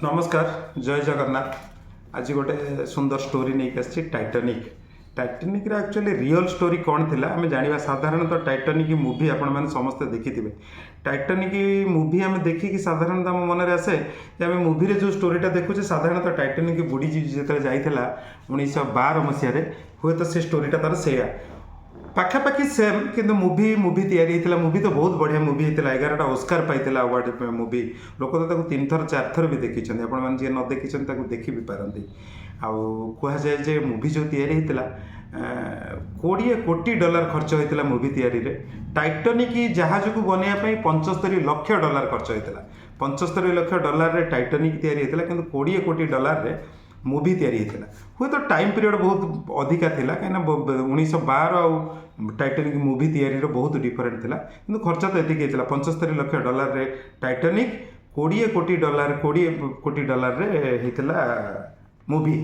नमस्कार जय जगन्नाथ। आज गोटे सुंदर स्टोरी नहीं आसी Titanic. Titanic actually real story कौन थी आम जाना। साधारणतः टाइटानिक मूवी आपण मैंने समस्ते देखी। टाइटानिक मूवी आम देखिकी साधारणतः आम मन में आसे आम मूवी जो स्टोरीटा देखुचे साधारणतः टाइटानिक बुड़ी जो जाता 1912 मसीह हुए तो से स्टोरीटा तार से पाखापाखि सेम किंतु मूवी तैयारी मूवी तो बहुत बढ़िया मूवी होता 11टा ऑस्कार पाई अवार्ड मूवी। लोक तो 3 थर 4 थर भी देखी आपण मैंने न देखी देखी भी पारती। आउ कहुए जे मूवी जो तैयारी होता 20 कोटी डॉलर खर्च होता मूवी तैयारी रे। टाइटानिक जहाज को बनवाई 75 लाख डॉलर खर्च होता। 75 लाख डॉलर टाइटानिक तैयारी होता कि 20 कोटी डॉलर रे मूवी तैयारी होता। हुए तो टाइम पीरियड बहुत अधिका था कहीं 1912 आउ टाइटानिक मूवी तैयारी बहुत डिफरेंट था कि खर्च तो ये 75 लाख डॉलर रे टाइटानिक 20 कोटी डॉलर रे होता मूवी।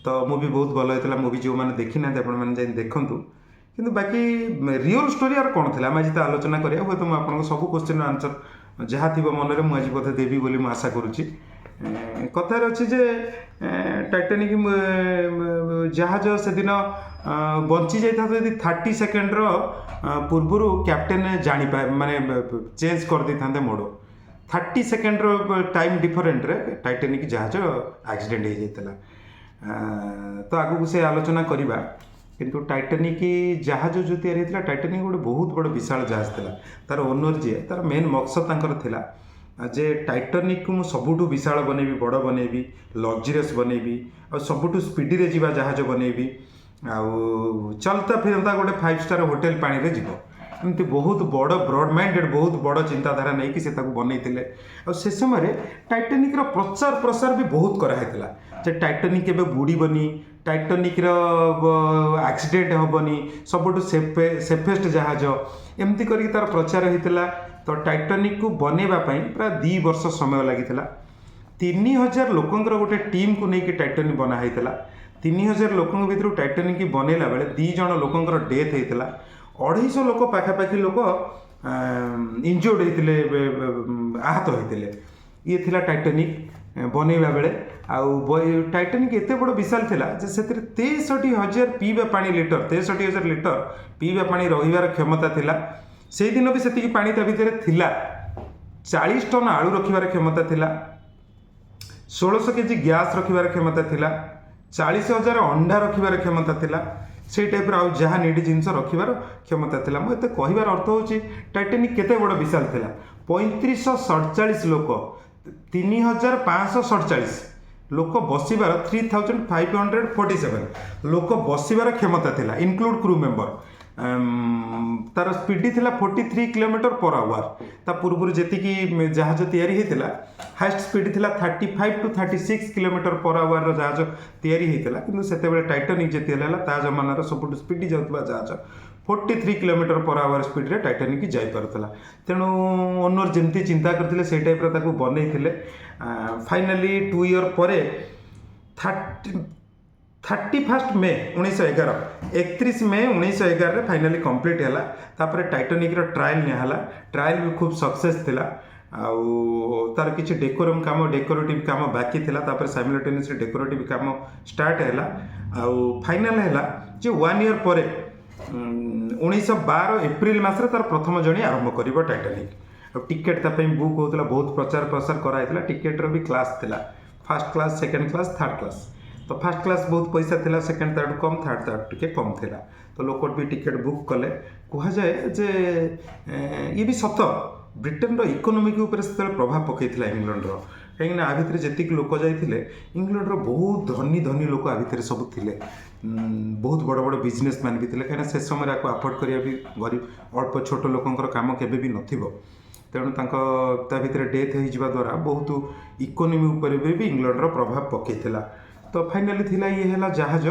तो मूवी बहुत भल होता मूवी जो मैंने देखी ना आपने देखूँ कि बाकी रियल स्टोरी आर कौन थी आम आज आलोचना करा। हूँ तो मुझे सब क्वेश्चन आंसर जहाँ थी मन में मुझे बोधे देवी बोली मुझे आशा करुच्ची। कथार अच्छी जे टाइटानिक जहाज से दिन बंची जाता यदि 30 सेकेंड पूर्वर कैप्टेन जानी पाए माने चेंज कर दे था मोड़ 30 सेकेंड टाइम डिफरेंट रे टाइटानिक जहाज एक्सीडेंट हो जाता। तो आगू से आलोचना करवा किंतु टाइटानिक जहाज जो तैयारी होता टाइटानिक गोटे बहुत बड़ विशाल जहाज था। तार ओनर जी तार मेन मकसद तांकर थिला जे टाइटानिक को मुझे सबुठू विशाल बनैबी बड़ बनैबी लग्जरीयस बनैबी और सबुठू स्पीडी रे जीवा जहाज बनैबी आउ चलता फिरता गोटे 5 स्टार होटेल पानी रे जीवो। एमती बहुत बड़ ब्रॉड माइंडेड बहुत बड़ चिंताधारा नहीं कि से बनईले। और से समय टाइटानिक रो प्रचार प्रसार भी बहुत कराइला जे टाइटानिक केबे बुड़ीबनी टाइटानिक एक्सीडेंट हेबनी सबुठू सेफेस्ट जहाज एमती करी तार प्रचार होता। तो टाइटानिक को बनैबा प्राय 2 वर्ष समय लगी 3000 लोकंर गोटे टीम को लेकिन टाइटानिक बनाई 3000 लोकों भितर टाइटानिक बनैला बेले 2 जन लोकंर डेथ होता। 250 लोक पाखापाखि लोक इंजोर्ड होते आहत होते। ये थिला टाइटानिक बनैबा बेले आउ टाइटानिक एते बड़ विशाल थिला जे सेतिर 63,000 पीवा पानी लीटर 63,000 लीटर पीवा पानी रहिबार क्षमता थिला। से दिन भी से पानी ता भितर थिला। 40 टन आलू रखिबार क्षमता थिला। 1600 केजी गैस रखिबार क्षमता थिला। 40,000 अंडा रखिबार क्षमता थिला। से टाइप आउ जहाँ निडी जिनस रखिबार क्षमता थिला। मुझे कहबार अर्थ होची टाइटानिक केते बड़ विशाल थिला। 3547 लोक 3547 लोक बसिबार 3547 लोक बसिबार क्षमता थिला इनक्लूड क्रू मेंबर। तार स्पीड थिला 43 किलोमीटर पर आवर। ता पूर्व जी जहाज तैयारी होता हाइस्ट स्पीड थिला 35 टू 36 किलोमीटर पर आवर जहाज तैयारी होता कि से टाइटानिक जी ता जमानार सब स्पीड जाऊा जहाज 43 किलोमीटर पर आवर स्पीड रे टाइटानिक जापरला। तेणु ओनर जमती चिंता करते से टाइप बनई फाइनाली 2 ईयर पर 31 मे 1911 31 मे 1911 फाइनाली कंप्लीट है। तापर टाइटानिक ट्रायल निहाला। ट्रायल भी खूब सक्सेस थिला। आउ तार किसी डेकोरेटिव काम बाकी थिला। तापर साइमल्टेनियसली डेकोरेटिव काम स्टार्ट है। आउ फाइनल है जे 1 ईयर पर 1912 एप्रिल मासरे तार प्रथम जर्नी आरंभ करिवो टाइटानिक। टिकेट बुक होता बहुत प्रचार प्रसार कराइला। टिकेटर भी क्लास थिला first class second class third class. तो फर्स्ट क्लास बहुत पैसा थिला second third come third third टिके कम थिला। तो लोक भी टिकेट बुक कले। कहुए जे ये भी सत ब्रिटेन इकोनोमी के ऊपर से प्रभाव पकईला इंग्लैंड कहीं आ भितर जी लोक जाते इंग्लैंड बहुत धनी धनी लोक आ भितर सब थिले। बहुत बड़ बड़ बिजनेसमैन भी थे कहीं से समय आपको अफोर्ड करा भी गरीब अल्प छोट लोकंर काम केबे भी नथिबो। तेणु ता भितर डेथ हो द्वारा बहुत इकोनोमी उपर भी इंग्लैंड प्रभाव पकईला। तो फाइनाली थिला ये है जहाज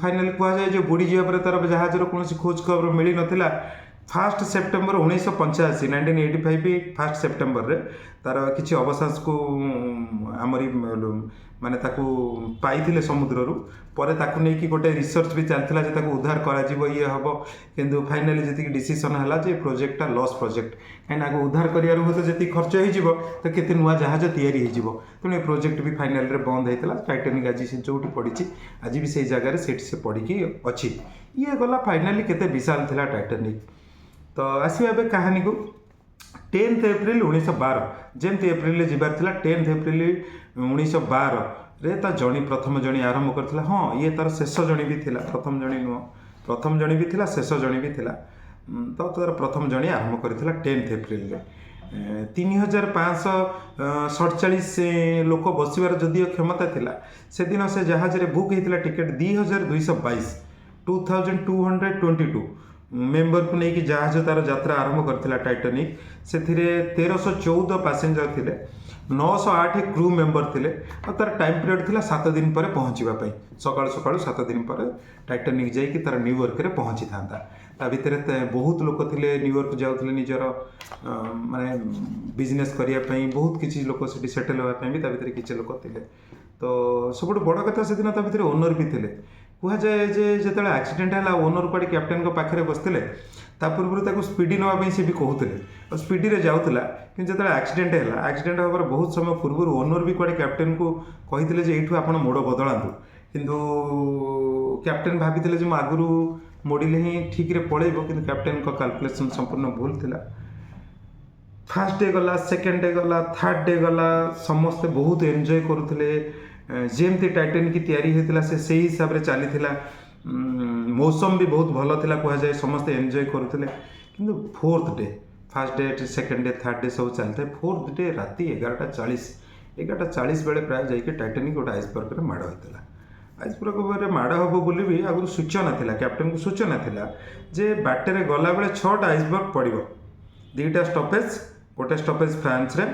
फाइनाली कहुए जो बुड़ी जावा तार जहाजर कौन खोज खबर मिल नाला फास्ट सेप्टेम्बर 1985 1985 फास्ट सेप्टेम्बर रे तार किसी अवकाश को आमरी माने ताकू पाइथिले समुद्र पर ताकू नहीं कि गोटे रिसर्च भी चलता जे ताकू उद्धार करा ये हम किंतु फाइनाली जी डिसीजन है जे प्रोजेक्टा लॉस प्रोजेक्ट कहीं उद्धार करार हुए तो जी खर्च हो तो केते नुआ जहाज तैयारी हो तेणु प्रोजेक्ट भी फाइनाल रे बंद होता टाइटानिक आज से जो पड़ी आज भी से जगह से पड़ी अच्छी ये गला फाइनाली केते विशाल थिला टाइटानिक। तो आसवा ए कहानी को 10 एप्रिल 1912 जमती एप्रिल जबार 10 एप्रिल 1912 रे ता जणी प्रथम जणी आरंभ करथिला। हाँ ये तार शेष जणी भी थिला, प्रथम जणी नुह, प्रथम जणी भी थिला शेष जणी भी थिला। तो तार प्रथम जणी आरंभ करथिला 10 एप्रिल रे 3547 लोक बसबार जदिओ क्षमता थिला से दिन से जहाज रे बुक होता टिकेट 2222 2222 मेंबर को लेकिन जहाज तार यात्रा आरंभ करथिला टाइटानिक से 1314 पैसेंजर थिले 908 क्रू मेंबर थिले और तार टाइम पीरियड थिला 7 दिन पर पहुँचापी सकाल सकाल 7 दिन पर टाइटानिक जाइए तार न्यूयॉर्क रे पहुँची था ता भितर बहुत लोक थिले न्यूयॉर्क जाउथिले निजर माने बिजनेस करिया पई बहुत किछि लोक सेठी सेटल होया पई भी ता भितर किछि लोक थिले। तो सबुठ बड़ कथा से दिन ता भितर ओनर भी थिले कह जाए जे जेतेले एक्सीडेंट है ओनर कड़े कैप्टेन को पाखे बसते ता पूर्व स्पीडी नापी सी भी कहते और स्पीडी रे जाऊला कि जो एक्सीडेंट है एक्सीडेंट होबार बहुत समय पूर्व ओनर भी कड़े कैप्टेन को कही ये आप मोड़ बदलातु किंतु कैप्टेन भाभी जो आगु मोड़िले ही ठीक रे पड़ेब कि कैप्टेन को कैलकुलेशन संपूर्ण भूल थिला। फास्ट डे गला, सेकेंड डे गला, थर्ड डे गला, समस्ते बहुत एंजॉय करुले जेमती टाइटानिक तैयारी होता से हिसाब से चली मौसम भी बहुत भल था कह जाए समस्ते एंजॉय करुले कि fourth day fast day second day third day सब चलता है फोर्थ डे राति 11:40 बेले प्राय जाइए टाइटानिक गोटे आइसबर्ग माड़ होता आइसबर्ग माड़ हम बोली भी आगुरी सूचना था कैप्टेन को सूचना था जे बाटे गला बेले 6टा आइसबर्ग पड़ो 2टा स्टपेज गोटे स्टपेज फ्रांस रे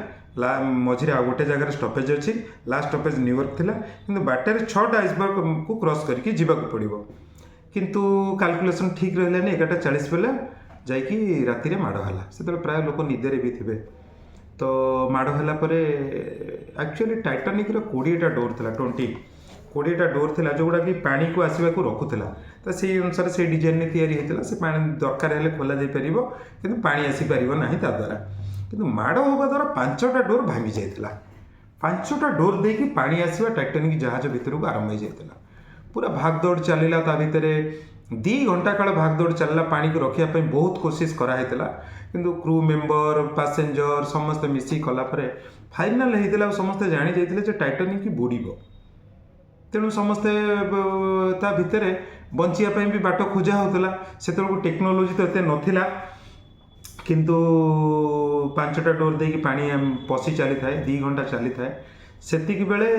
मझे आ गोटे जगह स्टपेज अच्छी लास्ट स्टपेज न्यूयॉर्क थिला किंतु बाटे 6टा आइसबर्ग को क्रॉस करके जीवाक पड़ो किंतु कैलकुलेशन ठीक रही 11:40 बेले जाइकी राति माड़ से प्राय लोक निदे भी थे। तो माड़ है एक्चुअली टाइटानिक 20टा डोर था 20टा डोर था जोगुड़ा कि पानी को आसवा रखुला तो से अनुसार से डिजाइन तैयारी होता से पानी दरकार है खोल जापर कि पानी आसीपर ना ता द्वारा कि माड़ होगा द्वारा 5टा डोर भांगी जाता 5टा डोर देकी पानी आसवा टाइटानिक जहाज भितर को आरंभ हो जाता पूरा भागदौड़ चलला ता भितर 2 घंटा काल भागदौड़ चलला पानी को रखापी बहुत कोशिश कराइला किंतु क्रू मेंबर पैसेंजर समस्त मिसी कलापर फाइनाल होता समस्ते जानी जाते टाइटानिक बुड़ब तेणु समस्ते ता भितर बचापी भी बाट खोजा होता से टेक्नोलोजी तो एते नथिला किंतु 5टा डोर देकी पानी पशि चली था 2 घंटा चली था सेतिक बेले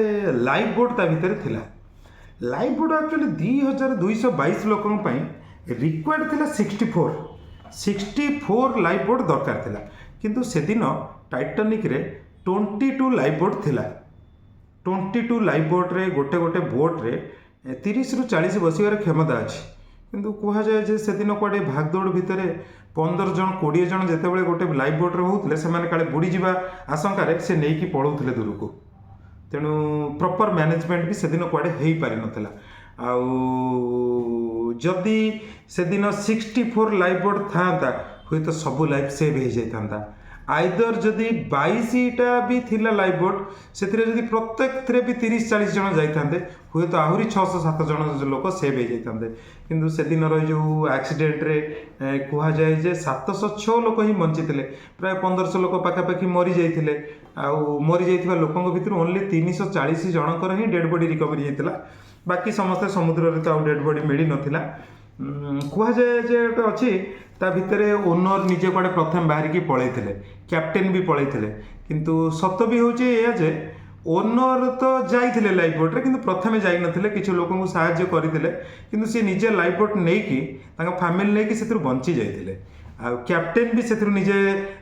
लाइफ बोट ता भितर थिला लाइफ बोट एक्चुअली 2222 लोक रिक्वायर्ड थिला 64 लाइफ बोट दरकार थिला किंतु से दिन टाइटानिक रे 22 लाइफ बोट थिला 22 लाइफ बोट रे गोटे गोटे बोट रे 30 ରୁ 40 बसबार क्षमता अच्छी किंतु कह जाए जे से दिन कड़े भागदौड़ भितर 15 जन 20 जन जितेबाला गोटे लाइफ बोट रे होते से काले बुड़ीजा आशंकार से नहीं कि पड़ौले दूर को तेणु प्रॉपर मैनेजमेंट भी से दिन कड़े हो पारि नथिला जदि से दिन 64 लाइफ बोट था हुए तो सब लाइफ सेव हो जाता आइदर जदि 22टा भी थिला लाइफ बोट से प्रत्येक भी 30-40 जन जाते हुए तो आहरी 600-7 जन लोक सेव हो जाते किंतु से दिन जो एक्सीडेंट रे कह जाए जे 706 लोक ही बंची प्राय 1500 लोक पाखापाखि मरी जाते मरी जाइथिबा लोकों भितर ओनली 340 जनकर ही डेड बॉडी रिकवरी होता बाकी समस्ते समुद्र रे तो डेड बॉडी मिल नथिला कह जाए जे अच्छी ता भितर ओनर निजे कड़े प्रथम बाहर की पलैते कैप्टेन भी पलैते किंतु सत भी होचे जे ओनर तो जाइए लाइफ बोट्रे कि प्रथम जाई नथिले किछि लोकों को साहाय्य करथिले किंतु सी निजे लाइफ बोट नहीं फैमिली नहीं कि बंची जाइए कैप्टेन भी से निजे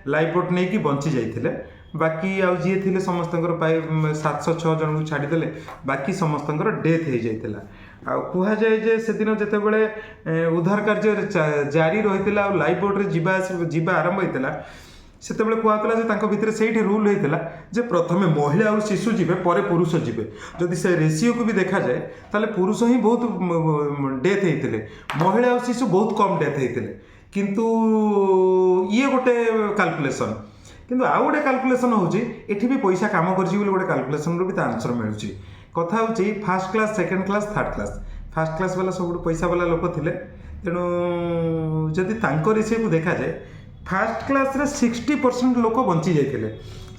लाइफ बोट नहीं कि बंची जाइए बाकी आउ जी समस्त प्राय 706 जन को छाड़ीदे बाकी समस्त डेथ हो जाता ଆଉ କୁହାଯାଏ ଯେ ସେଦିନ ଯେତେବେଳେ ଉଦ୍ଧାର କାର୍ଯ୍ୟ ଜାରି ରହିଥିଲା ଆଉ ଲାଇଫ୍ ବୋଟ୍ରେ ଯିବା ଆରମ୍ଭ ହେଇଥିଲା, ସେତେବେଳେ କୁହାଥିଲା ଯେ ତାଙ୍କ ଭିତରେ ସେଇଠି ରୁଲ୍ ହେଇଥିଲା ଯେ ପ୍ରଥମେ ମହିଳା ଆଉ ଶିଶୁ ଯିବେ, ପରେ ପୁରୁଷ ଯିବେ। ଯଦି ସେ ରେସିଓକୁ ବି ଦେଖାଯାଏ ତାହେଲେ ପୁରୁଷ ହିଁ ବହୁତ ଡେଥ୍ ହେଇଥିଲେ, ମହିଳା ଆଉ ଶିଶୁ ବହୁତ କମ୍ ଡେଥ୍ ହେଇଥିଲେ। କିନ୍ତୁ ଇଏ ଗୋଟେ କାଲକୁଲେସନ୍। କିନ୍ତୁ ଆଉ ଗୋଟେ କାଲକୁଲେସନ୍ ହେଉଛି, ଏଠି ବି ପଇସା କାମ କରିଛି ବୋଲି ଗୋଟେ କାଲକୁଲେସନ୍ରୁ ବି ତା ଆନ୍ସର୍ ମିଳୁଛି। କଥା ହେଉଛି first class, second class, third class. First class ବାଲା ସବୁଠୁ ପଇସା ବାଲା ଲୋକ ଥିଲେ, ତେଣୁ ଯଦି ତାଙ୍କ ରେସିଓକୁ ଦେଖାଯାଏ ଫାର୍ଷ୍ଟ କ୍ଲାସ୍ରେ 60% ଲୋକ ବଞ୍ଚି ଯାଇଥିଲେ,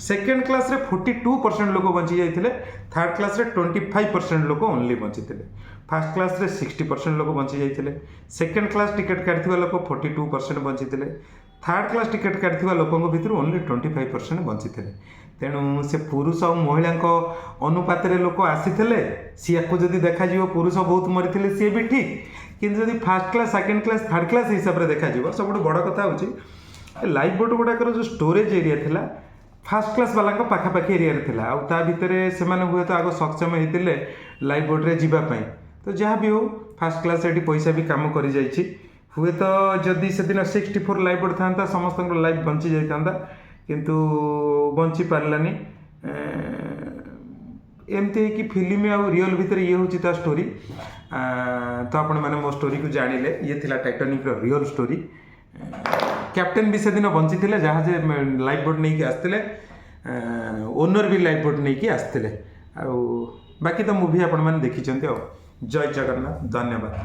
ସେକେଣ୍ଡ କ୍ଲାସ୍ରେ 42% ଲୋକ ବଞ୍ଚି ଯାଇଥିଲେ, ଥାର୍ଡ଼ କ୍ଲାସ୍ରେ 25% ଲୋକ ଓନ୍ଲି ବଞ୍ଚିଥିଲେ। ଫାର୍ଷ୍ଟ କ୍ଲାସ୍ରେ 60% ଲୋକ ବଞ୍ଚି ଯାଇଥିଲେ, ସେକେଣ୍ଡ କ୍ଲାସ୍ ଟିକେଟ୍ କାଟିଥିବା ଲୋକ 42% ବଞ୍ଚିଥିଲେ, ଥାର୍ଡ଼ କ୍ଲାସ୍ ଟିକେଟ୍ କାଟିଥିବା ଲୋକଙ୍କ ଭିତରୁ ଓନ୍ଲି 25% ବଞ୍ଚିଥିଲେ। ତେଣୁ ସେ ପୁରୁଷ ଆଉ ମହିଳାଙ୍କ ଅନୁପାତରେ ଲୋକ ଆସିଥିଲେ, ସିଏକୁ ଯଦି ଦେଖାଯିବ ପୁରୁଷ ବହୁତ ମରିଥିଲେ ସିଏ ବି ଠିକ୍। କିନ୍ତୁ ଯଦି first class, second class, third class ହିସାବରେ ଦେଖାଯିବ, ସବୁଠୁ ବଡ଼ କଥା ହେଉଛି ଲାଇଫ୍ ବୋଟ୍ ଗୁଡ଼ାକର ଯେଉଁ ଷ୍ଟୋରେଜ୍ ଏରିଆ ଥିଲା ଫାର୍ଷ୍ଟ କ୍ଲାସ୍ ବାଲାଙ୍କ ପାଖାପାଖି ଏରିଆରେ ଥିଲା, ଆଉ ତା ଭିତରେ ସେମାନେ ହୁଏତ ଆଗ ସକ୍ଷମ ହେଇଥିଲେ ଲାଇଫ୍ ବୋଟ୍ରେ ଯିବା ପାଇଁ। ତ ଯାହା ବି ହେଉ ଫାର୍ଷ୍ଟ କ୍ଲାସ୍ ଏଠି ପଇସା ବି କାମ କରିଯାଇଛି। ହୁଏତ ଯଦି ସେଦିନ 64 ଲାଇଫ୍ ବୋଟ୍ ଥାନ୍ତା ସମସ୍ତଙ୍କର ଲାଇଫ୍ ବଞ୍ଚି ଯାଇଥାନ୍ତା, କିନ୍ତୁ ବଞ୍ଚି ପାରିଲାନି। ଏମିତି ହେଇକି ଫିଲ୍ମ ଆଉ ରିଅଲ୍ ଭିତରେ ଇଏ ହେଉଛି ତା ଷ୍ଟୋରି। ତ ଆପଣମାନେ ମୋ ଷ୍ଟୋରିକୁ ଜାଣିଲେ, ଇଏ ଥିଲା ଟାଇଟାନିକ୍ର ରିଅଲ୍ ଷ୍ଟୋରି। କ୍ୟାପ୍ଟେନ୍ ବି ସେଦିନ ବଞ୍ଚିଥିଲେ, ଜାହାଜ ଲାଇଫ୍ ବୋଟ୍ ନେଇକି ଆସିଥିଲେ, ଓନର୍ ବି ଲାଇଫ୍ ବୋଟ୍ ନେଇକି ଆସିଥିଲେ। ଆଉ ବାକି ତ ମୁଭି ଆପଣମାନେ ଦେଖିଛନ୍ତି। ଆଉ ଜୟ ଜଗନ୍ନାଥ, ଧନ୍ୟବାଦ।